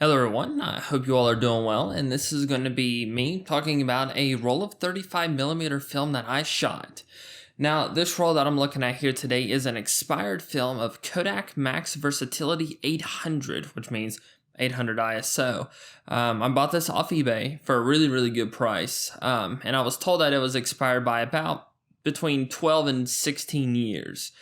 Hello everyone, I hope you all are doing well, and this is going to be me talking about a roll of 35mm film that I shot. Now, this roll that I'm looking at here today is an expired film of Kodak Max Versatility 800, which means 800 ISO. I bought this off eBay for a really good price, and I was told that it was expired by about between 12 and 16 years.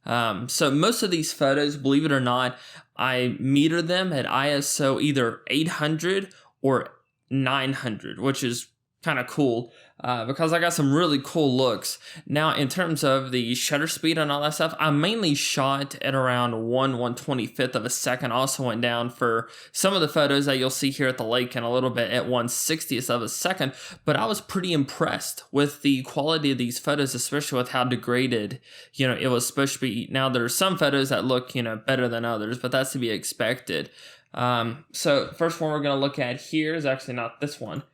So most of these photos, believe it or not, I meter them at ISO either 800 or 900, which is kind of cool because I got some really cool looks. Now, in terms of the shutter speed and all that stuff, I mainly shot at around 1/125th of a second. Also went down for some of the photos that you'll see here at the lake and a little bit at 1/60th of a second. But I was pretty impressed with the quality of these photos, especially with how degraded, it was supposed to be. Now, there are some photos that look, better than others, but that's to be expected. So first one we're going to look at here is actually not this one.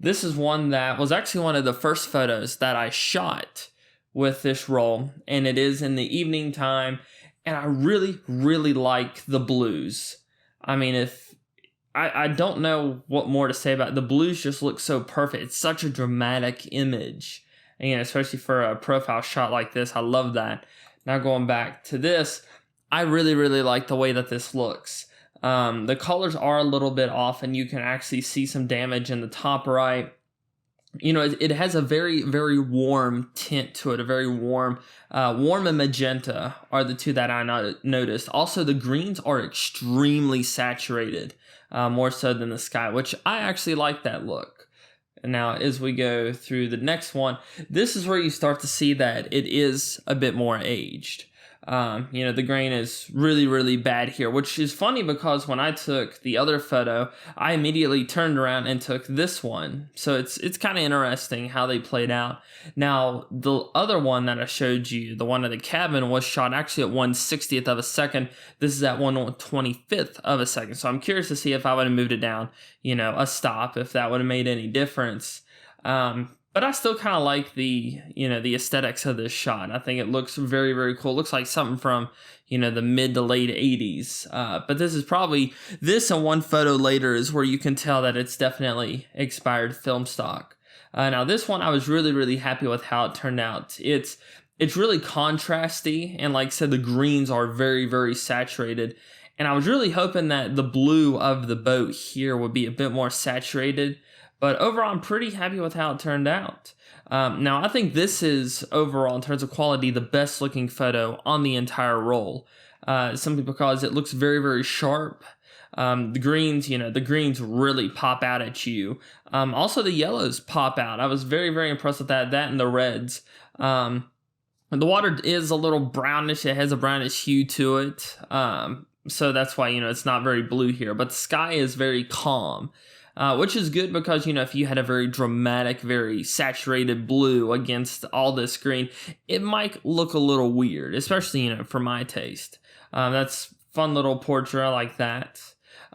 This is one that was actually one of the first photos that I shot with this roll, and it is in the evening time, and I really like the blues. I mean, if I don't know what more to say about it. The blues just look so perfect. It's such a dramatic image, and especially for a profile shot like this, I love that. Now going back to this, I really like the way that this looks. The colors are a little bit off, and you can actually see some damage in the top right. It has a very warm tint to it, a very warm and magenta are the two that I noticed. Also, the greens are extremely saturated, more so than the sky, which I actually like that look. Now, as we go through the next one, this is where you start to see that it is a bit more aged. The grain is really bad here, which is funny because when I took the other photo, I immediately turned around and took this one. So it's kind of interesting how they played out. Now, the other one that I showed you, the one of the cabin, was shot actually at 1/60th of a second. This is at 1/25th of a second. So I'm curious to see if I would have moved it down, a stop, if that would have made any difference. But I still kind of like the aesthetics of this shot. I think it looks very cool. It looks like something from, the mid to late 80s. But this is probably, this and one photo later is where you can tell that it's definitely expired film stock. Now this one, I was really happy with how it turned out. It's really contrasty. And like I said, the greens are very saturated. And I was really hoping that the blue of the boat here would be a bit more saturated. But overall, I'm pretty happy with how it turned out. Now, I think this is, overall, in terms of quality, the best looking photo on the entire roll. Simply because it looks very sharp. The greens really pop out at you. Also, the yellows pop out. I was very impressed with that and the reds. The water is a little brownish. It has a brownish hue to it. So that's why, it's not very blue here. But the sky is very calm. Which is good because, if you had a very dramatic, very saturated blue against all this green, it might look a little weird, especially, for my taste. That's fun little portrait. I like that.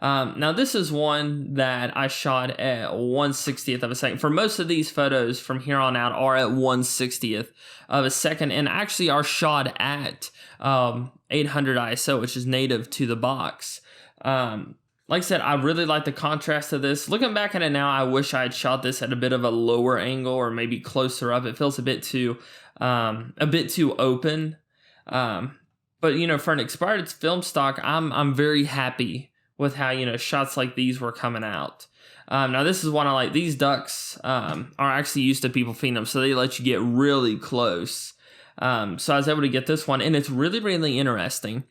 Now, this is one that I shot at 1/60th of a second. For most of these photos from here on out are at 1/60th of a second and actually are shot at 800 ISO, which is native to the box. Like I said, I really like the contrast of this. Looking back at it now, I wish I had shot this at a bit of a lower angle or maybe closer up. It feels a bit too open. But for an expired film stock, I'm very happy with how shots like these were coming out. Now this is one I like. These ducks are actually used to people feeding them, so they let you get really close. So I was able to get this one, and it's really interesting.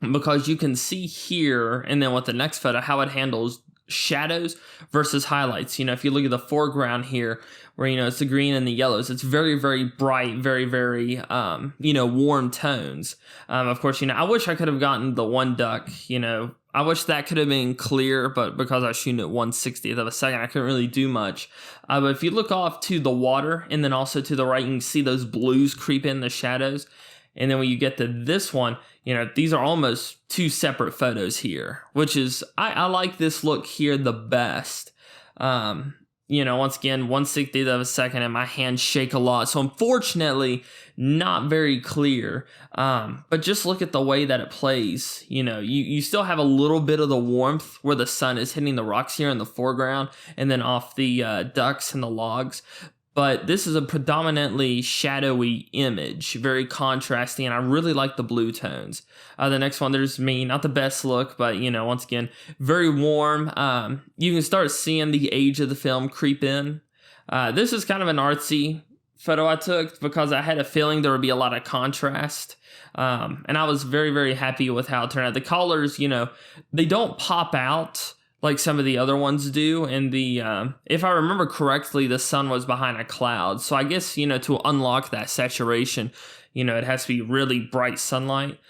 Because you can see here, and then with the next photo, how it handles shadows versus highlights. If you look at the foreground here, where, it's the green and the yellows, it's very bright, very, warm tones. Of course, I wish I could have gotten the one duck, I wish that could have been clear, but because I was shooting at 1/60th of a second, I couldn't really do much. But if you look off to the water, and then also to the right, you can see those blues creep in the shadows. And then when you get to this one, these are almost two separate photos here, which is, I like this look here the best. once again, 1/60th of a second and my hands shake a lot. So unfortunately, not very clear. But just look at the way that it plays. You still have a little bit of the warmth where the sun is hitting the rocks here in the foreground and then off the ducks and the logs. But this is a predominantly shadowy image, very contrasting, and I really like the blue tones. The next one, there's me, not the best look, but, once again, very warm. You can start seeing the age of the film creep in. This is kind of an artsy photo I took because I had a feeling there would be a lot of contrast. And I was very, very happy with how it turned out. The colors, they don't pop out like some of the other ones do. And if I remember correctly, the sun was behind a cloud. So I guess, to unlock that saturation, it has to be really bright sunlight.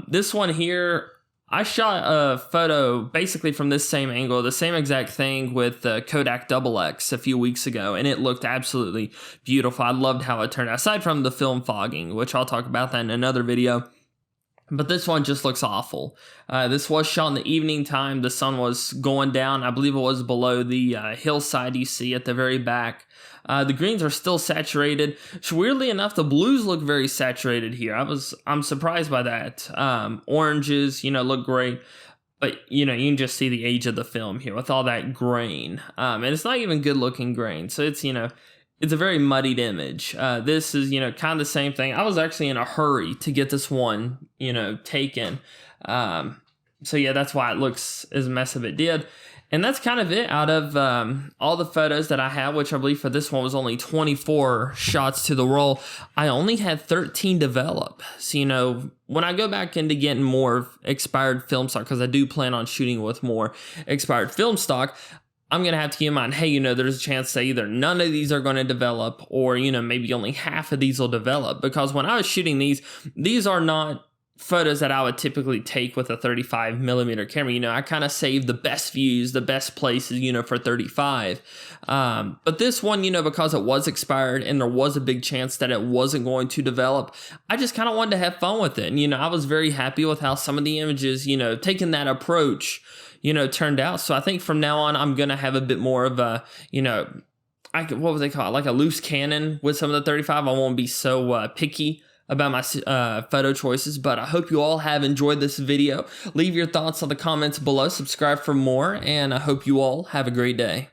This one here, I shot a photo basically from this same angle, the same exact thing with the Kodak XX a few weeks ago, and it looked absolutely beautiful. I loved how it turned out, aside from the film fogging, which I'll talk about that in another video. But this one just looks awful. This was shot in the evening time. The sun was going down. I believe it was below the hillside you see at the very back. The greens are still saturated. So weirdly enough, the blues look very saturated here. I'm surprised by that. Oranges, look great. But, you can just see the age of the film here with all that grain. And it's not even good looking grain. So it's, it's a very muddied image. This is, kind of the same thing. I was actually in a hurry to get this one, taken. So yeah, that's why it looks as mess as it did. And that's kind of it out of all the photos that I have, which I believe for this one was only 24 shots to the roll. I only had 13 develop. So, when I go back into getting more expired film stock, because I do plan on shooting with more expired film stock, I'm going to have to keep in mind, hey, there's a chance that either none of these are going to develop or, maybe only half of these will develop. Because when I was shooting these are not photos that I would typically take with a 35mm camera. I kind of save the best views, the best places, for 35. But this one, because it was expired and there was a big chance that it wasn't going to develop, I just kind of wanted to have fun with it. And, I was very happy with how some of the images, taking that approach, turned out. So I think from now on, I'm going to have a bit more of a, what would they call it? Like a loose cannon with some of the 35. I won't be so picky about my photo choices, but I hope you all have enjoyed this video. Leave your thoughts on the comments below, subscribe for more, and I hope you all have a great day.